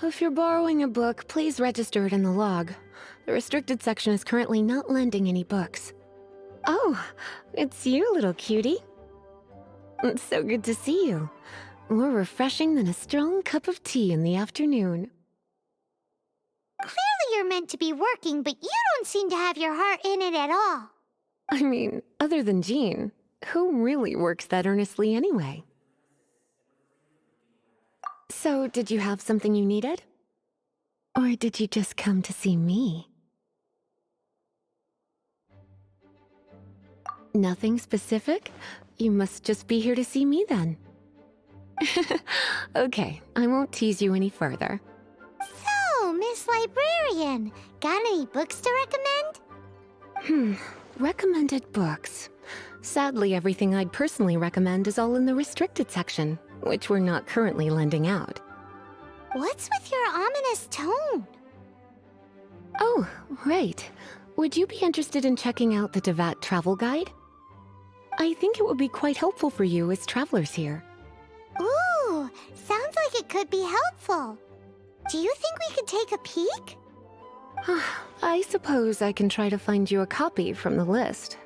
if you're borrowing a book, please register it in the log. The restricted section is currently not lending any books. Oh, it's you, little cutie. It's so good to see you. More refreshing than a strong cup of tea in the afternoon. Clearly you're meant to be working, but you don't seem to have your heart in it at all. I mean, other than Jean, who really works that earnestly anyway? So, did you have something you needed? Or did you just come to see me? Nothing specific? You must just be here to see me then. Okay, I won't tease you any further. So, Miss Librarian, got any books to recommend? Recommended books. Sadly, everything I'd personally recommend is all in the restricted section, which we're not currently lending out. What's with your ominous tone? Oh, right. Would you be interested in checking out the Devat travel guide? I think it would be quite helpful for you as travelers here. Ooh, sounds like it could be helpful. Do you think we could take a peek? I suppose I can try to find you a copy from the list.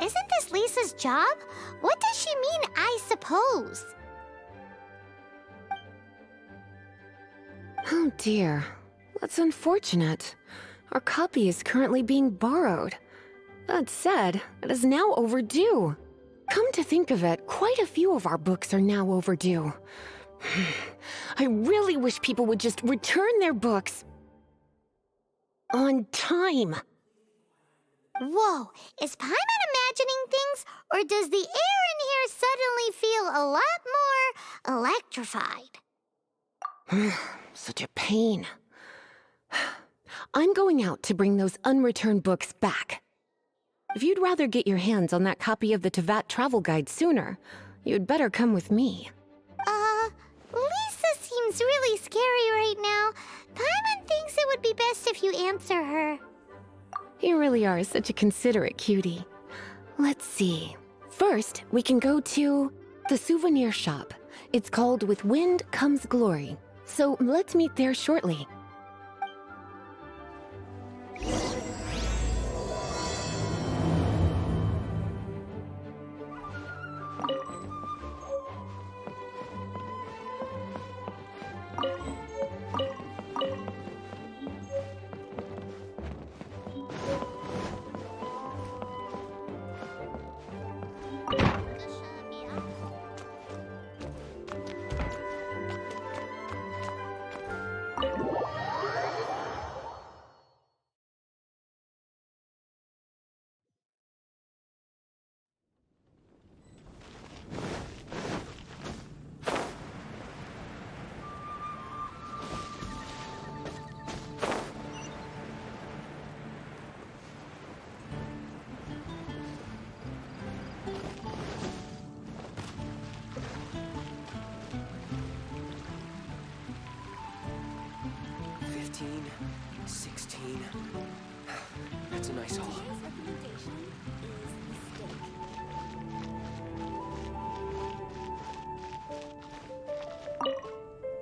Isn't this Lisa's job? What does she mean, I suppose? Oh dear, that's unfortunate. Our copy is currently being borrowed. That said, it is now overdue. Come to think of it, quite a few of our books are now overdue. I really wish people would just return their books on time. Whoa, is Paimon imagining things, or does the air in here suddenly feel a lot more electrified? Such a pain. I'm going out to bring those unreturned books back. If you'd rather get your hands on that copy of the Tevat travel guide sooner, you'd better come with me. Lisa seems really scary right now. Paimon thinks it would be best if you answer her. You really are such a considerate cutie. Let's see. First, we can go to the souvenir shop. It's called With Wind Comes Glory. So let's meet there shortly. That's a nice haul.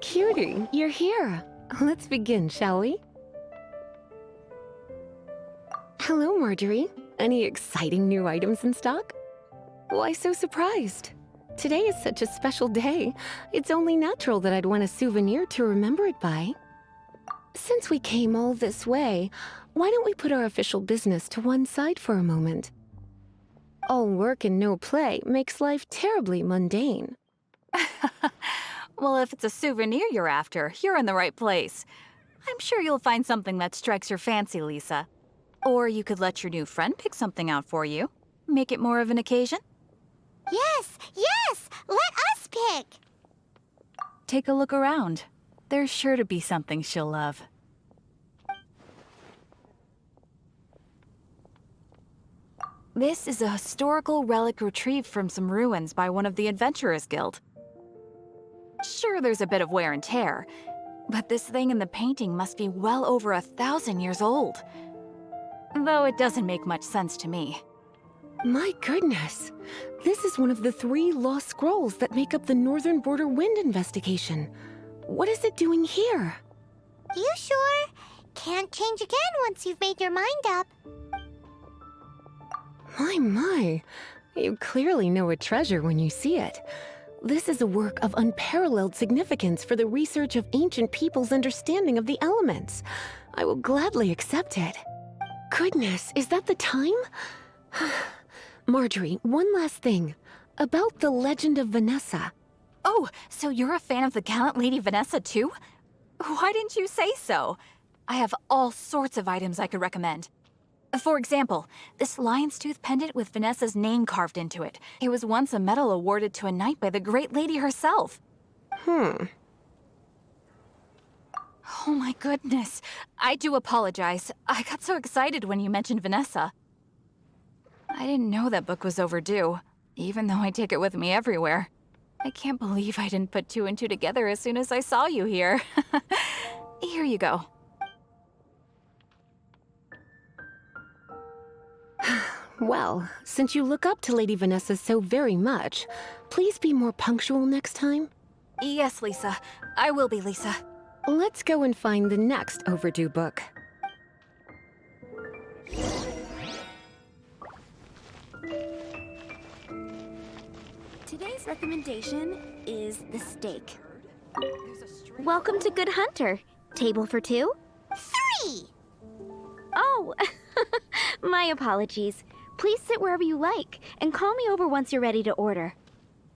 Cutie, you're here. Let's begin, shall we? Hello, Marjorie. Any exciting new items in stock? Why so surprised? Today is such a special day. It's only natural that I'd want a souvenir to remember it by. Since we came all this way, why don't we put our official business to one side for a moment? All work and no play makes life terribly mundane. Well, if it's a souvenir you're after, you're in the right place. I'm sure you'll find something that strikes your fancy, Lisa. Or you could let your new friend pick something out for you. Make it more of an occasion. Yes, yes! Let us pick! Take a look around. There's sure to be something she'll love. This is a historical relic retrieved from some ruins by one of the Adventurers Guild. Sure, there's a bit of wear and tear, but this thing in the painting must be well over 1,000 years old. Though it doesn't make much sense to me. My goodness! This is one of the 3 lost scrolls that make up the Northern Border Wind investigation. what is it doing here? You sure? Can't change again once you've made your mind up. My. You clearly know a treasure when you see it. This is a work of unparalleled significance for the research of ancient people's understanding of the elements. I will gladly accept it. Goodness, is that the time? Marjorie, one last thing. About the legend of Vanessa. Oh, so you're a fan of the gallant Lady Vanessa too? Why didn't you say so? I have all sorts of items I could recommend. For example, this lion's tooth pendant with Vanessa's name carved into it. It was once a medal awarded to a knight by the great lady herself. Hmm. Oh my goodness. I do apologize. I got so excited when you mentioned Vanessa. I didn't know that book was overdue, even though I take it with me everywhere. I can't believe I didn't put two and two together as soon as I saw you here. Here you go. Well, since you look up to Lady Vanessa so very much, please be more punctual next time. Yes, Lisa. I will be, Lisa. Let's go and find the next overdue book. Today's recommendation is the steak. Welcome to Good Hunter. Table for two? 3! Oh, my apologies. Please sit wherever you like, and call me over once you're ready to order.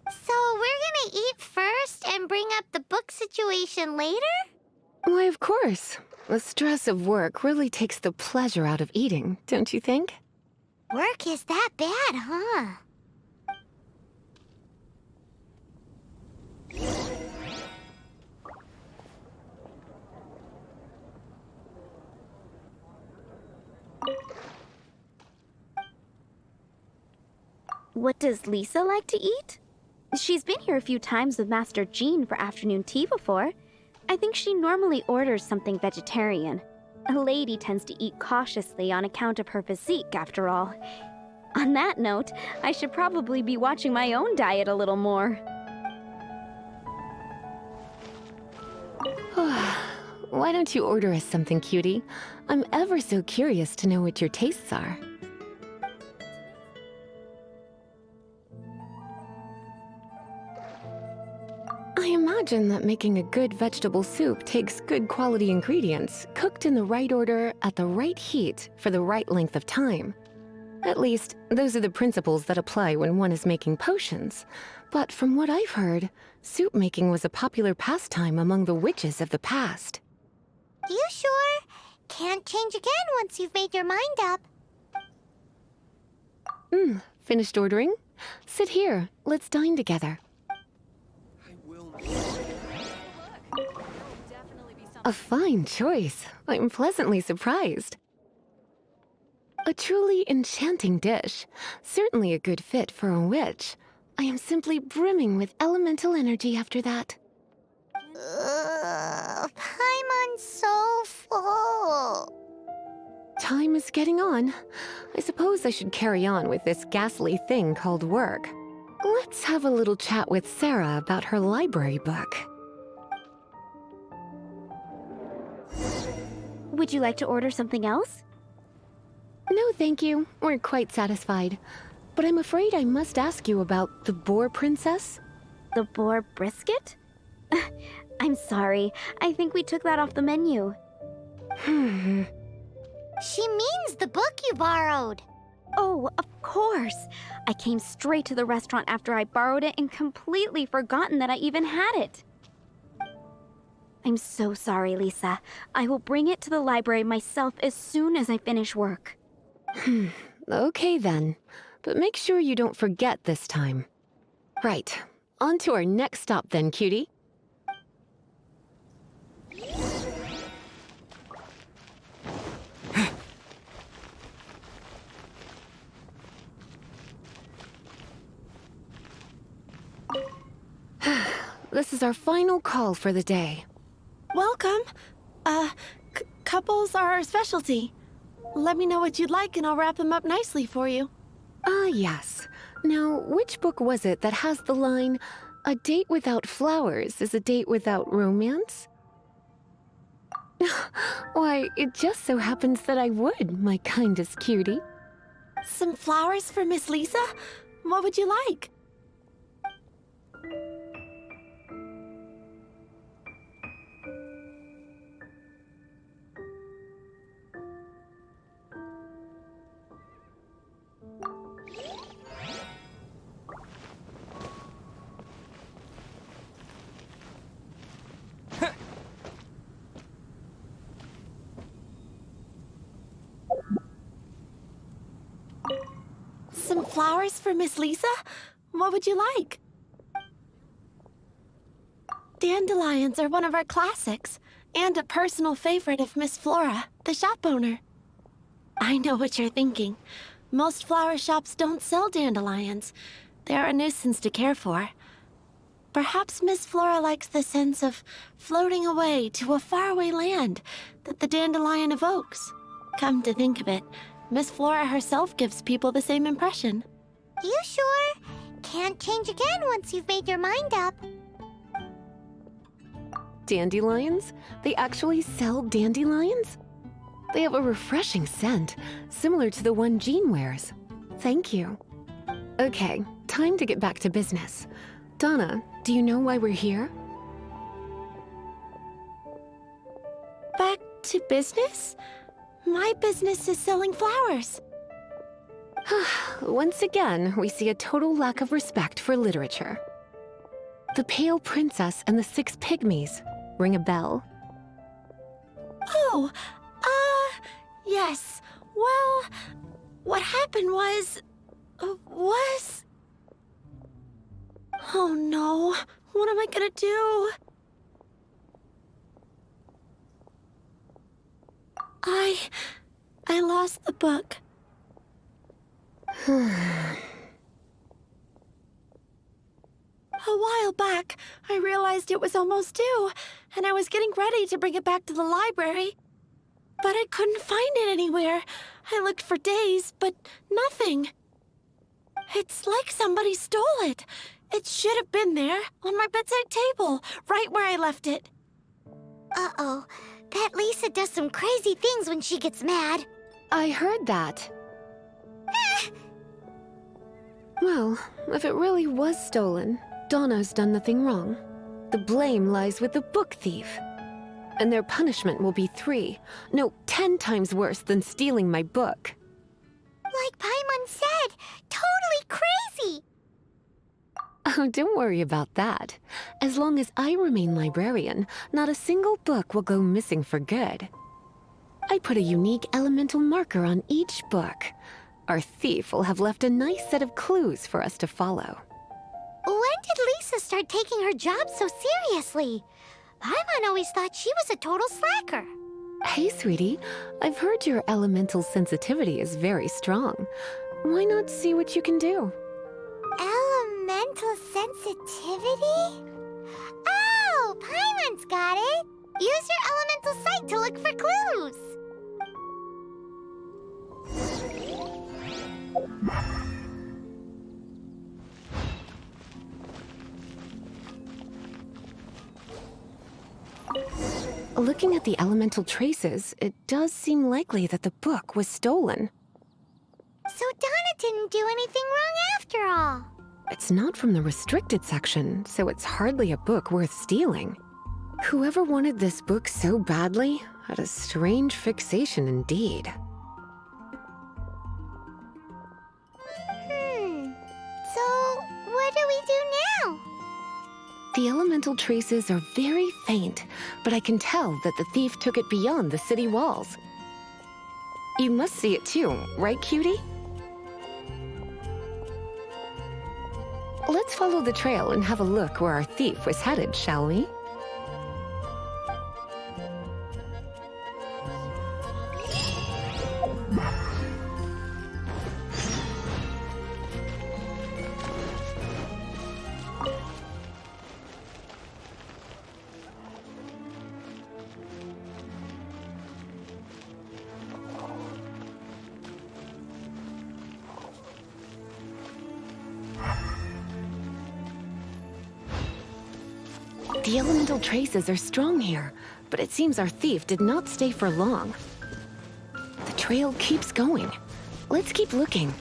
So we're gonna eat first and bring up the book situation later? Why, of course. The stress of work really takes the pleasure out of eating, don't you think? Work is that bad, huh? What does Lisa like to eat? She's been here a few times with Master Jean for afternoon tea before. I think she normally orders something vegetarian. A lady tends to eat cautiously on account of her physique, after all. On that note, I should probably be watching my own diet a little more. Why don't you order us something, cutie? I'm ever so curious to know what your tastes are. I imagine that making a good vegetable soup takes good quality ingredients, cooked in the right order, at the right heat, for the right length of time. At least, those are the principles that apply when one is making potions. But from what I've heard, soup making was a popular pastime among the witches of the past. You sure? Can't change again once you've made your mind up. Finished ordering? Sit here. Let's dine together. I will. A fine choice. I'm pleasantly surprised. A truly enchanting dish. Certainly a good fit for a witch. I am simply brimming with elemental energy after that. Paimon's so full. Time is getting on. I suppose I should carry on with this ghastly thing called work. Let's have a little chat with Sarah about her library book. Would you like to order something else? No, thank you. We're quite satisfied. But I'm afraid I must ask you about the Boar Princess. The boar brisket? I'm sorry. I think we took that off the menu. She means the book you borrowed. Oh, of course. I came straight to the restaurant after I borrowed it and completely forgotten that I even had it. I'm so sorry, Lisa. I will bring it to the library myself as soon as I finish work. Okay then. But make sure you don't forget this time. Right. On to our next stop then, cutie. This is our final call for the day. Welcome. Couples are our specialty. Let me know what you'd like and I'll wrap them up nicely for you. Ah, yes. Now, which book was it that has the line, A date without flowers is a date without romance? Why, it just so happens that I would, my kindest cutie. Some flowers for Miss Lisa? What would you like? Some flowers for Miss Lisa? What would you like? Dandelions are one of our classics, and a personal favorite of Miss Flora, the shop owner. I know what you're thinking. Most flower shops don't sell dandelions. They're a nuisance to care for. Perhaps Miss Flora likes the sense of floating away to a faraway land that the dandelion evokes. Come to think of it, Miss Flora herself gives people the same impression. You sure? Can't change again once you've made your mind up. Dandelions? They actually sell dandelions? They have a refreshing scent, similar to the one Jean wears. Thank you. Okay, time to get back to business. Donna, do you know why we're here? Back to business? My business is selling flowers. Once again, we see a total lack of respect for literature. The Pale Princess and the Six Pygmies. Ring a bell? Oh, yes. Well, what happened was... Oh no, what am I gonna do? I lost the book. A while back, I realized it was almost due, and I was getting ready to bring it back to the library. But I couldn't find it anywhere. I looked for days, but nothing. It's like somebody stole it. It should have been there, on my bedside table, right where I left it. Uh-oh. That Lisa does some crazy things when she gets mad. I heard that. Well, if it really was stolen, Donna's done nothing wrong. The blame lies with the book thief. And their punishment will be 10 times worse than stealing my book. Like Paimon said, totally crazy. Oh, don't worry about that. As long as I remain librarian, not a single book will go missing for good. I put a unique elemental marker on each book. Our thief will have left a nice set of clues for us to follow. When did Lisa start taking her job so seriously? Paimon always thought she was a total slacker. Hey, sweetie. I've heard your elemental sensitivity is very strong. Why not see what you can do? Elemental sensitivity? Oh, Paimon's got it. Use your elemental sight to look for clues. Looking at the elemental traces, it does seem likely that the book was stolen. So Donna didn't do anything wrong after all. It's not from the restricted section, so it's hardly a book worth stealing. Whoever wanted this book so badly had a strange fixation indeed. So what do we do now? The elemental traces are very faint, but I can tell that the thief took it beyond the city walls. You must see it too, right, cutie? Let's follow the trail and have a look where our thief was headed, shall we? The elemental traces are strong here, but it seems our thief did not stay for long. The trail keeps going. Let's keep looking.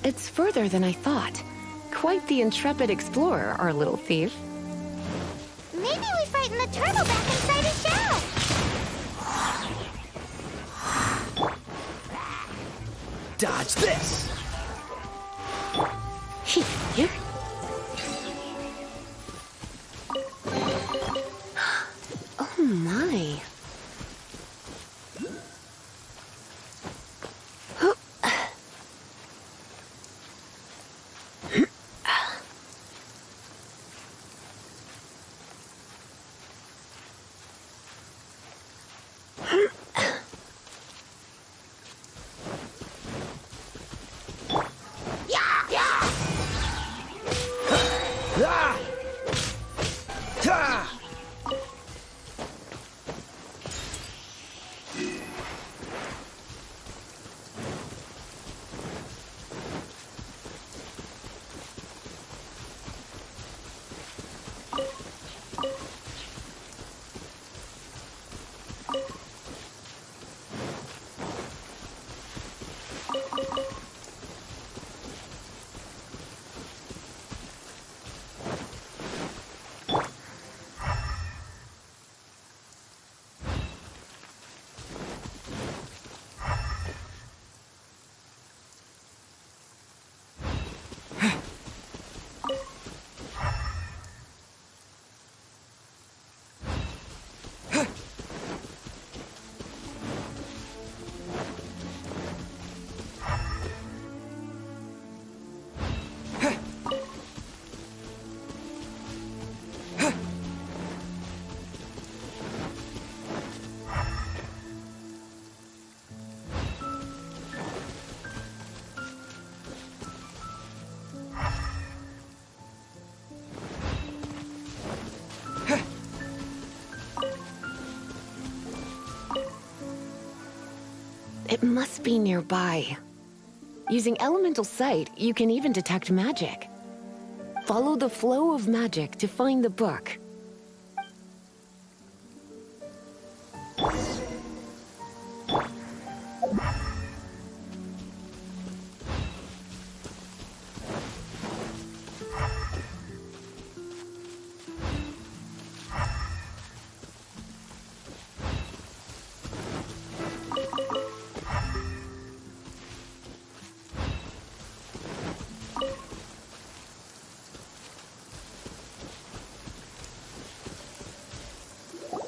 It's further than I thought. Quite the intrepid explorer, our little thief. Maybe we frightened the turtle back inside his shell. Dodge this! Here. Oh my. Ah! Ta! It must be nearby. Using elemental sight, you can even detect magic. Follow the flow of magic to find the book.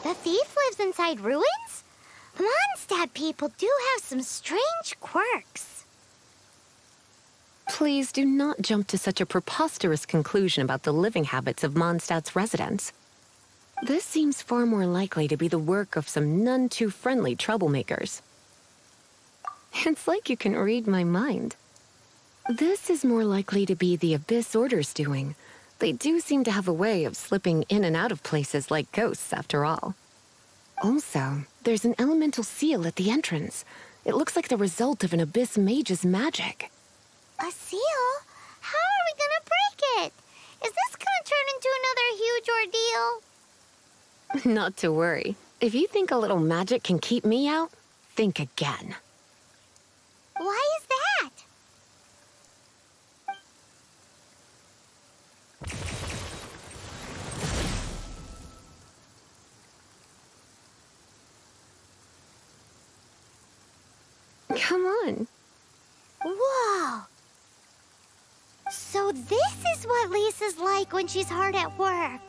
The thief lives inside ruins? Mondstadt people do have some strange quirks. Please do not jump to such a preposterous conclusion about the living habits of Mondstadt's residents. This seems far more likely to be the work of some none too friendly troublemakers. It's like you can read my mind. This is more likely to be the Abyss Order's doing. They do seem to have a way of slipping in and out of places like ghosts, after all. Also, there's an elemental seal at the entrance. It looks like the result of an Abyss mage's magic. A seal? How are we gonna break it? Is this gonna turn into another huge ordeal? Not to worry. If you think a little magic can keep me out, think again. Why is that? Come on. Whoa! So this is what Lisa's like when she's hard at work.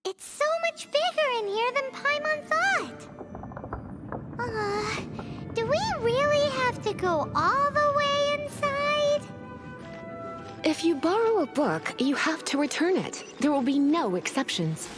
It's so much bigger in here than Paimon thought. Do we really have to go all the way inside? If you borrow a book, you have to return it. There will be no exceptions.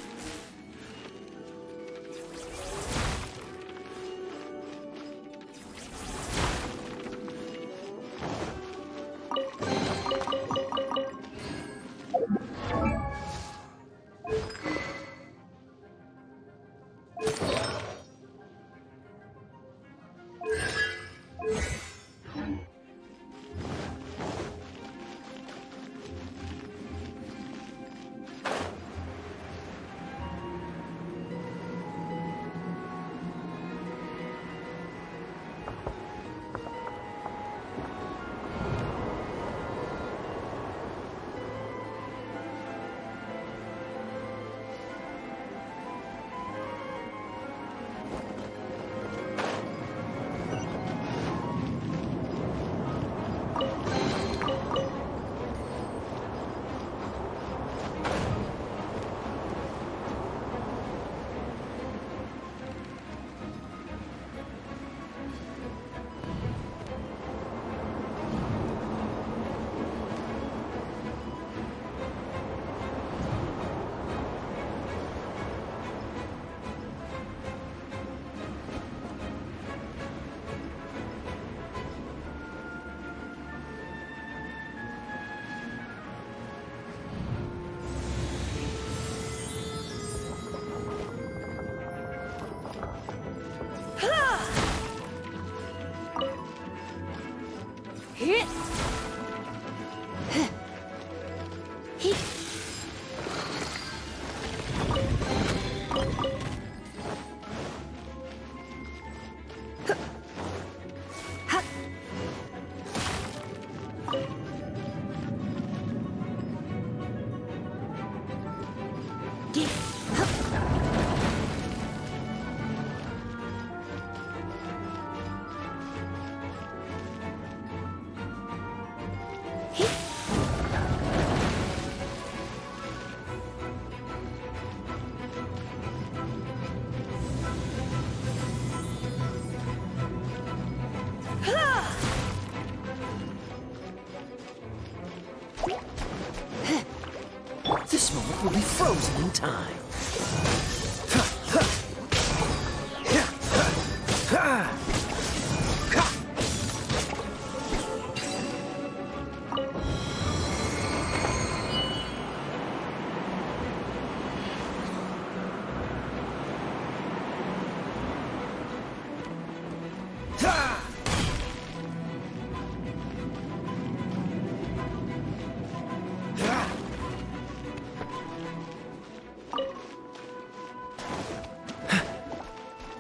This moment will be frozen in time.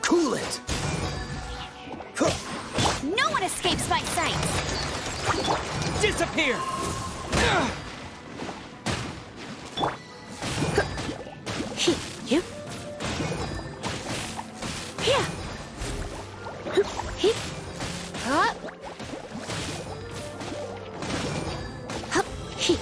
Cool it! No one escapes my sight! Disappear! Yep. Here. Hip. Up. Hup. Hip.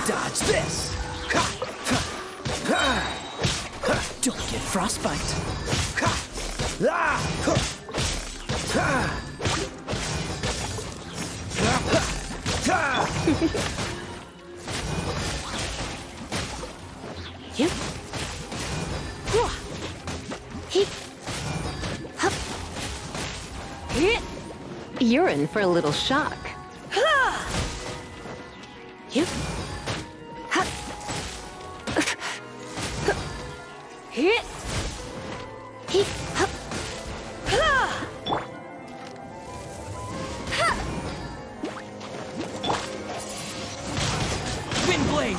Dodge this! Don't get frostbite! Yep. Hip. Hup. You're in for a little shock. Yep. Hit. Hit. Wind blade!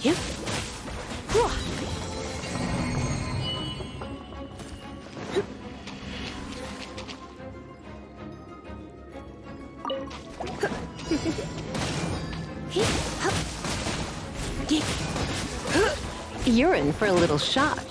Yep. You're in for a little shock.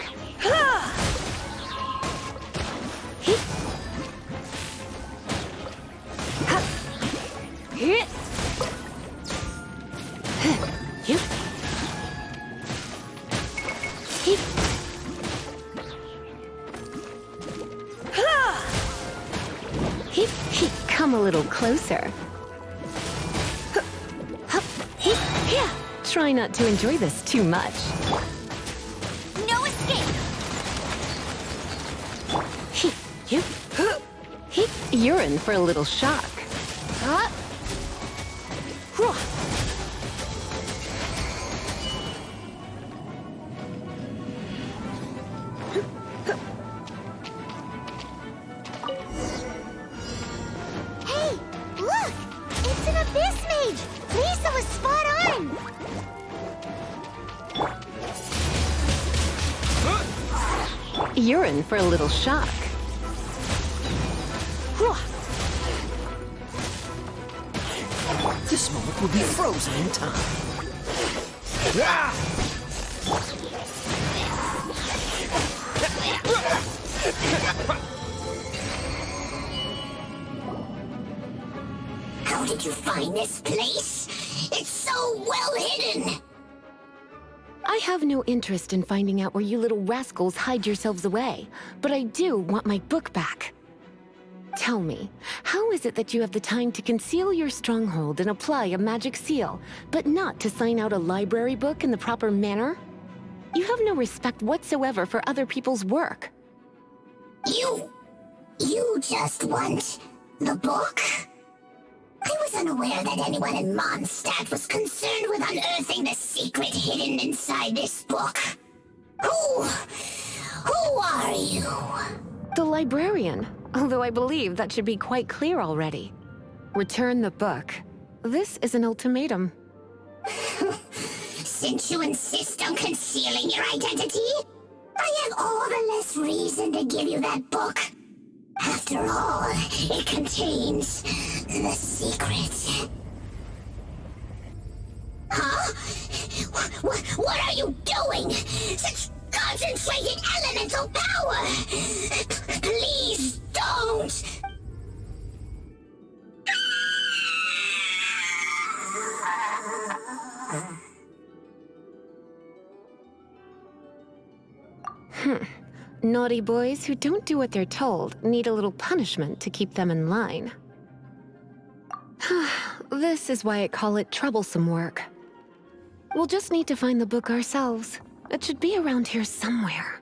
Come a little closer. Try not to enjoy this too much. No escape! You're in for a little shock. Hey, look! It's an abyss mage! Lisa was spot on! You're in for a little shock. This moment will be frozen in time. How did you find this place? It's so well hidden! I have no interest in finding out where you little rascals hide yourselves away, but I do want my book back. Tell me, how is it that you have the time to conceal your stronghold and apply a magic seal, but not to sign out a library book in the proper manner? You have no respect whatsoever for other people's work. You just want the book? I was unaware that anyone in Mondstadt was concerned with unearthing the secret hidden inside this book. Who are you? The librarian, although I believe that should be quite clear already. Return the book. This is an ultimatum. Since you insist on concealing your identity, I have all the less reason to give you that book. After all, it contains the secret. Huh? What are you doing? Such concentrated elemental power! Please don't! Naughty boys who don't do what they're told need a little punishment to keep them in line. This is why I call it troublesome work. We'll just need to find the book ourselves. It should be around here somewhere.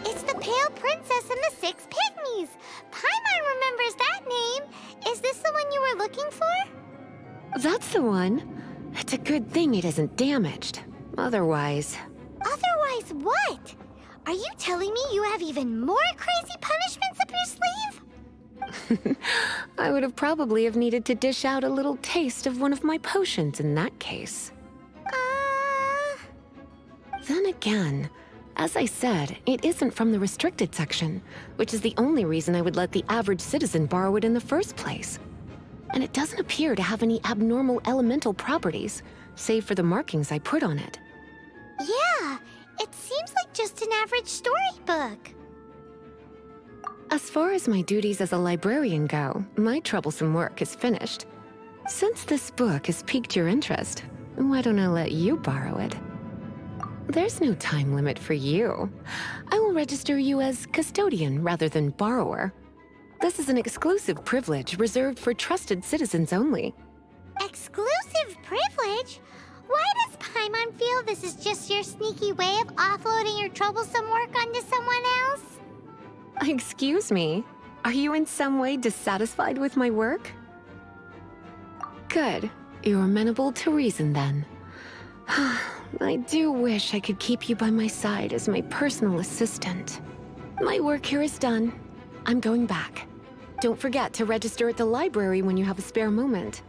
It's the Pale Princess and the Six Pygmies! Paimon remembers that name! Is this the one you were looking for? That's the one. It's a good thing it isn't damaged. Otherwise... Otherwise what? Are you telling me you have even more crazy punishments up your sleeve? I would have probably have needed to dish out a little taste of one of my potions in that case. Then again, as I said, it isn't from the restricted section, which is the only reason I would let the average citizen borrow it in the first place. And it doesn't appear to have any abnormal elemental properties, save for the markings I put on it. Yeah, it seems like just an average storybook. As far as my duties as a librarian go, my troublesome work is finished. Since this book has piqued your interest, why don't I let you borrow it? There's no time limit for you. I will register you as custodian rather than borrower. This is an exclusive privilege reserved for trusted citizens only. Exclusive privilege? Why does Paimon feel this is just your sneaky way of offloading your troublesome work onto someone else? Excuse me, are you in some way dissatisfied with my work? Good. You're amenable to reason then. I do wish I could keep you by my side as my personal assistant. My work here is done. I'm going back. Don't forget to register at the library when you have a spare moment.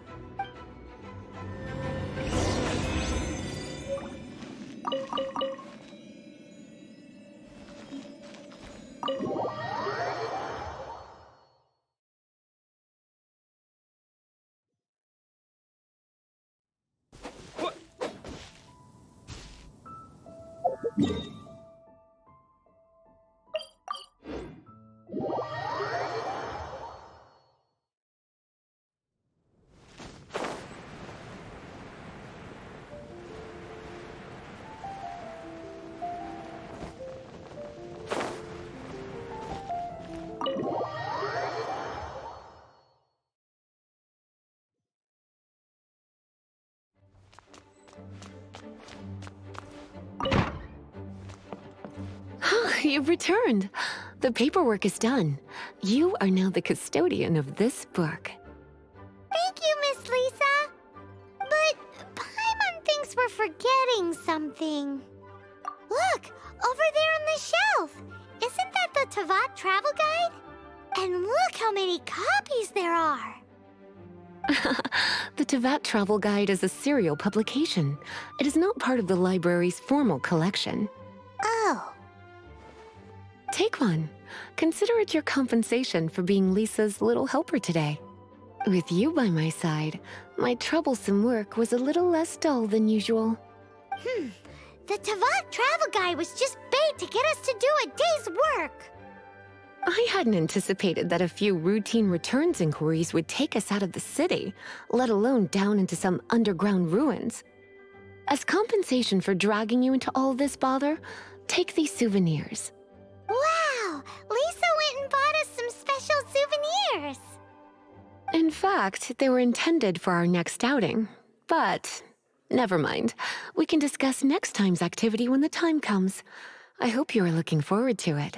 You've returned. The paperwork is done. You are now the custodian of this book. Thank you, Miss Lisa. But Paimon thinks we're forgetting something. Look, over there on the shelf. Isn't that the Tavat travel guide? And look how many copies there are. The Tavat Travel Guide is a serial publication. It is not part of the library's formal collection. Oh. Take one. Consider it your compensation for being Lisa's little helper today. With you by my side, my troublesome work was a little less dull than usual. The Tavat travel guide was just bait to get us to do a day's work. I hadn't anticipated that a few routine returns inquiries would take us out of the city, let alone down into some underground ruins. As compensation for dragging you into all this bother, take these souvenirs. Wow! Lisa went and bought us some special souvenirs. In fact, they were intended for our next outing. But never mind. We can discuss next time's activity when the time comes. I hope you are looking forward to it.